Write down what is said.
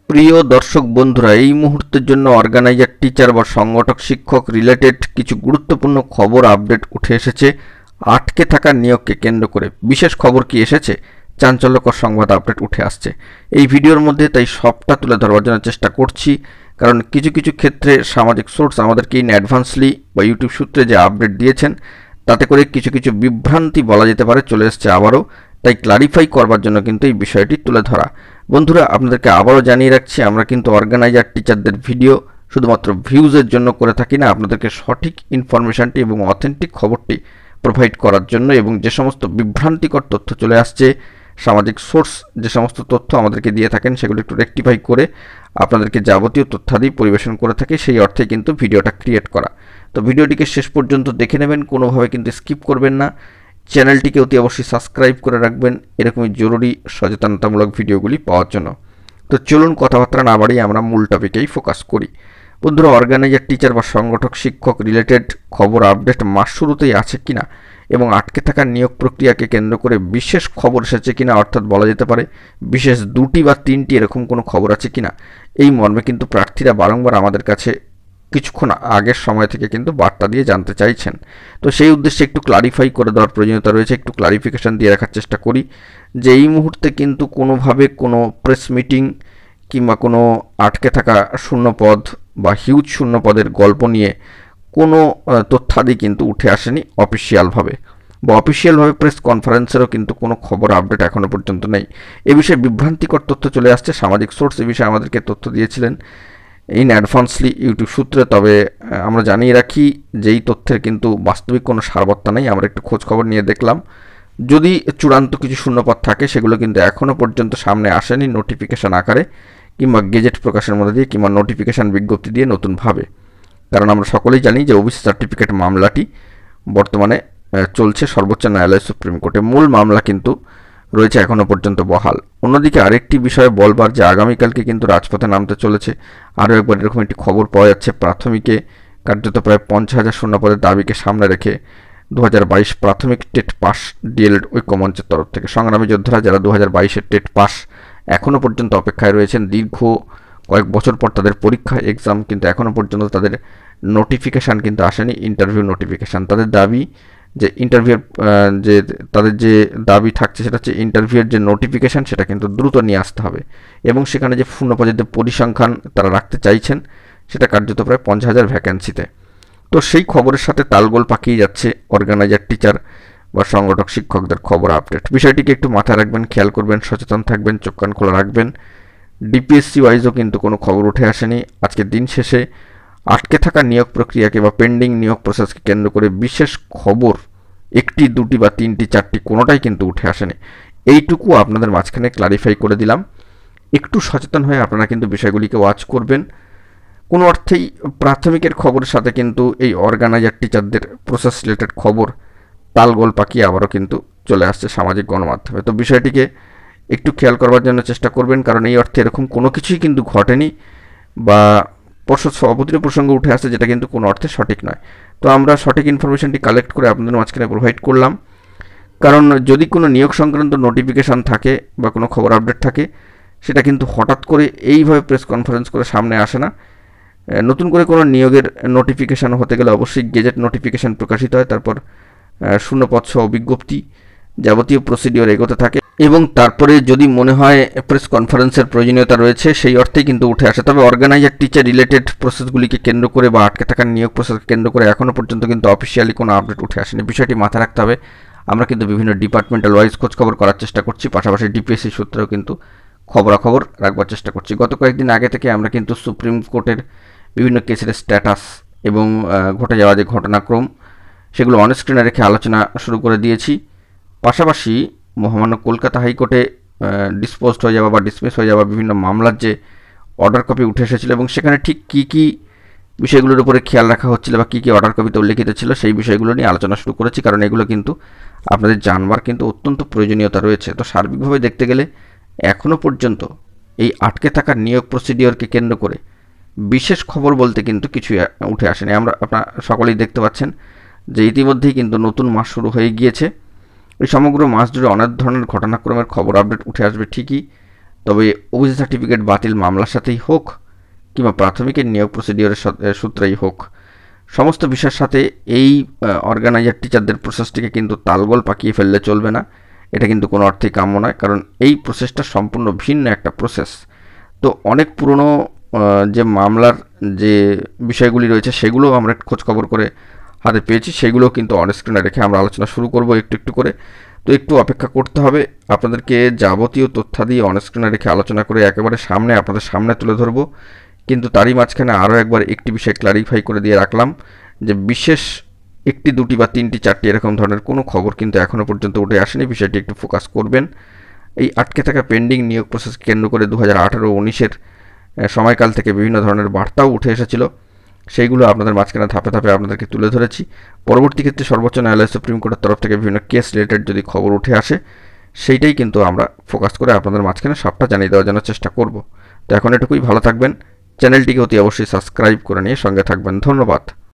প্রিয় দর্শক বন্ধুরা, এই মুহূর্তের জন্য অর্গানাইজার, টিচার বা সংগঠক শিক্ষক রিলেটেড কিছু গুরুত্বপূর্ণ খবর আপডেট উঠে এসেছে। আটকে থাকা নিয়োগকে কেন্দ্র করে বিশেষ খবর কি এসেছে, চাঞ্চল্যকর সংবাদ আপডেট উঠে আসছে এই ভিডিওর মধ্যে। তাই সবটা তুলে ধরবার জন্য চেষ্টা করছি, কারণ কিছু কিছু ক্ষেত্রে সামাজিক সোর্স আমাদেরকে ইন অ্যাডভান্সলি বা ইউটিউব সূত্রে যে আপডেট দিয়েছেন তাতে করে কিছু কিছু বিভ্রান্তি বলা যেতে পারে চলে এসছে আবারও। তাই ক্লারিফাই করবার জন্য কিন্তু এই বিষয়টি তুলে ধরা। বন্ধুরা, আপনাদেরকে আবারও জানিয়ে রাখছি, আমরা কিন্তু অর্গানাইজার টিচারদের ভিডিও শুধুমাত্র ভিউজের জন্য করে থাকি না, আপনাদেরকে সঠিক ইনফরমেশানটি এবং অথেন্টিক খবরটি প্রোভাইড করার জন্য। এবং যে সমস্ত বিভ্রান্তিকর তথ্য চলে আসছে, সামাজিক সোর্স যে সমস্ত তথ্য আমাদেরকে দিয়ে থাকেন সেগুলো একটু রেকটিফাই করে আপনাদেরকে যাবতীয় তথ্যাদি পরিবেশন করে থাকে, সেই অর্থে কিন্তু ভিডিওটা ক্রিয়েট করা। তো ভিডিওটিকে শেষ পর্যন্ত দেখে নেবেন, কোনোভাবে কিন্তু স্কিপ করবেন না। চ্যানেলটিকে অতি অবশ্যই সাবস্ক্রাইব করে রাখবেন এরকমই জরুরি সচেতনতামূলক ভিডিওগুলি পাওয়ার জন্য। তো চলুন কথাবার্তা না বাড়িয়ে আমরা মূল টপিকেই ফোকাস করি। বন্ধুরা, অর্গানাইজার, টিচার বা সংগঠক শিক্ষক রিলেটেড খবর আপডেট মাস শুরুতেই আছে কিনা এবং আটকে থাকা নিয়োগ প্রক্রিয়াকে কেন্দ্র করে বিশেষ খবর এসেছে কিনা, অর্থাৎ বলা যেতে পারে বিশেষ 2টি বা 3টি এরকম কোনো খবর আছে কিনা, এই মর্মে কিন্তু প্রার্থীরা বারংবার আমাদের কাছে কিছুক্ষণ আগের সময় থেকে কিন্তু বার্তা দিয়ে জানতে চাইছেন। তো সেই উদ্দেশ্যে একটু ক্লারিফাই করে দেওয়ার প্রয়োজনীয়তা রয়েছে, একটু ক্লারিফিকেশান দিয়ে রাখার চেষ্টা করি যে এই মুহূর্তে কিন্তু কোনোভাবে কোনো প্রেস মিটিং কিংবা কোনো আটকে থাকা শূন্যপদ বা হিউজ শূন্যপদের গল্প নিয়ে কোনো তথ্যাদি কিন্তু উঠে আসেনি অফিসিয়ালভাবে, বা অফিসিয়ালভাবে প্রেস কনফারেন্সেরও কিন্তু কোনো খবর আপডেট এখনও পর্যন্ত নেই। এ বিষয়ে বিভ্রান্তিকর তথ্য চলে আসছে, সামাজিক সোর্স এ বিষয়ে আমাদেরকে তথ্য দিয়েছিলেন ইন অ্যাডভান্সলি ইউটিউব সূত্রে। তবে আমরা জানিয়ে রাখি যে এই তথ্যের কিন্তু বাস্তবিক কোনো সারবত্তা নেই। আমরা একটু খোঁজ খবর নিয়ে দেখলাম, যদি চূড়ান্ত কিছু শূন্যপদ থাকে সেগুলো কিন্তু এখনও পর্যন্ত সামনে আসেনি নোটিফিকেশান আকারে কিংবা গেজেট প্রকাশের মধ্যে দিয়ে কিংবা নোটিফিকেশান বিজ্ঞপ্তি দিয়ে নতুনভাবে। কারণ আমরা সকলেই জানি যে ওবিসি সার্টিফিকেট মামলাটি বর্তমানে চলছে সর্বোচ্চ ন্যায়ালয় সুপ্রিম কোর্টে, মূল মামলা কিন্তু রয়েছে এখনও পর্যন্ত বহাল। অন্যদিকে আরেকটি বিষয়ে বলবার যে আগামীকালকে কিন্তু রাজপথে নামতে চলেছে আরও একবার এরকম একটি খবর পাওয়া যাচ্ছে। প্রাথমিকে কার্যত প্রায় 50,000 শূন্যপদের দাবিকে সামনে রেখে 2022 প্রাথমিক টেট পাস ডিএলএড ঐক্যমঞ্চের তরফ থেকে সংগ্রামী যোদ্ধারা যারা 2022-এর টেট পাস এখনও পর্যন্ত অপেক্ষায় রয়েছেন, দীর্ঘ কয়েক বছর পর তাদের পরীক্ষা এক্সাম, কিন্তু এখনও পর্যন্ত তাদের নোটিফিকেশান কিন্তু আসেনি, ইন্টারভিউ নোটিফিকেশান। তাদের দাবি যে ইন্টারভিউর যে তাদের যে দাবি থাকছে সেটা হচ্ছে ইন্টারভিউয়ের যে নোটিফিকেশান সেটা কিন্তু দ্রুত নিয়ে আসতে হবে, এবং সেখানে যে শূন্যপদের পরিসংখ্যান তারা রাখতে চাইছেন সেটা কার্যত প্রায় 50,000 ভ্যাকেন্সিতে। তো সেই খবরের সাথে তালগোল পাকিয়ে যাচ্ছে অর্গানাইজার, টিচার বা সংগঠক শিক্ষকদের খবর আপডেট। বিষয়টিকে একটু মাথায় রাখবেন, খেয়াল করবেন, সচেতন থাকবেন, চোখ কান খোলা রাখবেন। ডিপিএসসি ওয়াইজও কিন্তু কোনো খবর উঠে আসেনি। আজকের দিন শেষে আটকে থাকা নিয়োগ প্রক্রিয়াকে বা পেন্ডিং নিয়োগ প্রসেসকে কেন্দ্র করে বিশেষ খবর 1টি, 2টি বা 3টি, 4টি কোনোটাই কিন্তু উঠে আসেনি। এইটুকু আপনাদের মাঝখানে ক্লারিফাই করে দিলাম। একটু সচেতন হয়ে আপনারা কিন্তু বিষয়গুলিকে ওয়াচ করবেন। কোনো অর্থেই প্রাথমিকের খবরের সাথে কিন্তু এই অর্গানাইজার, টিচারদের প্রসেস রিলেটেড খবর তালগোল পাকিয়ে আবারও কিন্তু চলে আসছে সামাজিক গণমাধ্যমে। তো বিষয়টিকে একটু খেয়াল করবার জন্য চেষ্টা করবেন, কারণ এই অর্থে এরকম কোনো কিছুই কিন্তু ঘটেনি বা পর্ষদ সভাপতির প্রসঙ্গ উঠে আসছে যেটা কিন্তু কোনো অর্থে সঠিক নয়। তো আমরা সঠিক ইনফরমেশনটি কালেক্ট করে আপনাদের মাঝখানে প্রোভাইড করলাম, কারণ যদি কোনো নিয়োগ সংক্রান্ত নোটিফিকেশান থাকে বা কোনো খবর আপডেট থাকে সেটা কিন্তু হঠাৎ করে এইভাবে প্রেস কনফারেন্স করে সামনে আসে না। নতুন করে কোনো নিয়োগের নোটিফিকেশান হতে গেলে অবশ্যই গেজেট নোটিফিকেশান প্রকাশিত হয়, তারপর শূন্যপদ সহ বিজ্ঞপ্তি, যাবতীয় প্রসিডিওর এগোতে থাকে, এবং তারপরে যদি মনে হয় প্রেস কনফারেন্সের প্রয়োজনীয়তা রয়েছে সেই অর্থেই কিন্তু উঠে আসে। তবে অর্গানাইজার, টিচার রিলেটেড প্রসেসগুলিকে কেন্দ্র করে বা আটকে থাকার নিয়োগ প্রসেসকে কেন্দ্র করে এখনও পর্যন্ত কিন্তু অফিসিয়ালি কোনো আপডেট উঠে আসেনি। বিষয়টি মাথায় রাখতে হবে। আমরা কিন্তু বিভিন্ন ডিপার্টমেন্টাল ওয়াইজ খোঁজখবর করার চেষ্টা করছি, পাশাপাশি ডিপিএসসি সূত্রেও কিন্তু খবরাখবর রাখবার চেষ্টা করছি। গত কয়েকদিন আগে থেকে আমরা কিন্তু সুপ্রিম কোর্টের বিভিন্ন কেসের স্ট্যাটাস এবং ঘটে যাওয়া যে ঘটনাক্রম সেগুলো অনস্ক্রিনে রেখে আলোচনা শুরু করে দিয়েছি। পাশাপাশি মহামান্য কলকাতা হাইকোর্টে ডিসপোজড হয়ে যাওয়া বা ডিসমিস হয়ে যাওয়া বিভিন্ন মামলার যে অর্ডার কপি উঠে এসেছিলো এবং সেখানে ঠিক কী কী বিষয়গুলোর উপরে খেয়াল রাখা হচ্ছিল বা কী কী অর্ডার কপিতে উল্লেখিত ছিল সেই বিষয়গুলো নিয়ে আলোচনা শুরু করেছি, কারণ এগুলো কিন্তু আপনাদের জানবার কিন্তু অত্যন্ত প্রয়োজনীয়তা রয়েছে। তো সার্বিকভাবে দেখতে গেলে এখনও পর্যন্ত এই আটকে থাকার নিয়োগ প্রসিডিওরকে কেন্দ্র করে বিশেষ খবর বলতে কিন্তু কিছুই উঠে আসেনি। আপনারা সকলেই দেখতে পাচ্ছেন যে ইতিমধ্যেই কিন্তু নতুন মাস শুরু হয়ে গিয়েছে। এই সমগ্র মাস জুড়ে অনেক ধরনের ঘটনাক্রমের খবর আপডেট উঠে আসবে ঠিকই, তবে ওবিসি সার্টিফিকেট বাতিল মামলার সাথেই হোক কিংবা প্রাথমিকের নিয়োগ প্রসিডিওরের সূত্রেই হোক, সমস্ত বিষয়ের সাথে এই অর্গানাইজার টিচারদের প্রসেসটিকে কিন্তু তালগোল পাকিয়ে ফেললে চলবে না। এটা কিন্তু কোনো অর্থেই কাম্য নয়, কারণ এই প্রসেসটা সম্পূর্ণ ভিন্ন একটা প্রসেস। তো অনেক পুরনো যে মামলার যে বিষয়গুলি রয়েছে সেগুলোও আমরা খোঁজখবর করে হাতে পেয়েছি, সেগুলোও কিন্তু অন স্ক্রিনে রেখে আমরা আলোচনা শুরু করব একটু একটু করে। তো একটু অপেক্ষা করতে হবে, আপনাদেরকে যাবতীয় তথ্যাদি অন স্ক্রিনে রেখে আলোচনা করে একেবারে আপনাদের সামনে তুলে ধরবো। কিন্তু তারই মাঝখানে আরও একবার একটি বিষয় ক্লারিফাই করে দিয়ে রাখলাম যে বিশেষ একটি, দুটি বা তিনটি, চারটি এরকম ধরনের কোনো খবর কিন্তু এখনও পর্যন্ত উঠে আসেনি। বিষয়টি একটু ফোকাস করবেন। এই আটকে থাকা পেন্ডিং নিয়োগ প্রসেস কেন্দ্র করে 2018-19-এর সময়কাল থেকে বিভিন্ন ধরনের বার্তাও উঠে এসেছিল, সেইগুলো আপনাদের মাঝখানে ধাপে ধাপে আপনাদেরকে তুলে ধরেছি। পরবর্তী ক্ষেত্রে সর্বোচ্চ ন্যায়ালয়, সুপ্রিম কোর্টের তরফ থেকে বিভিন্ন কেস রিলেটেড যদি খবর উঠে আসে, সেইটাই কিন্তু আমরা ফোকাস করে আপনাদের মাঝখানে সবটা জানিয়ে দেওয়ার জন্য চেষ্টা করব। তো এখন এটুকুই, ভালো থাকবেন। চ্যানেলটিকে অতি অবশ্যই সাবস্ক্রাইব করে নিয়ে সঙ্গে থাকবেন। ধন্যবাদ।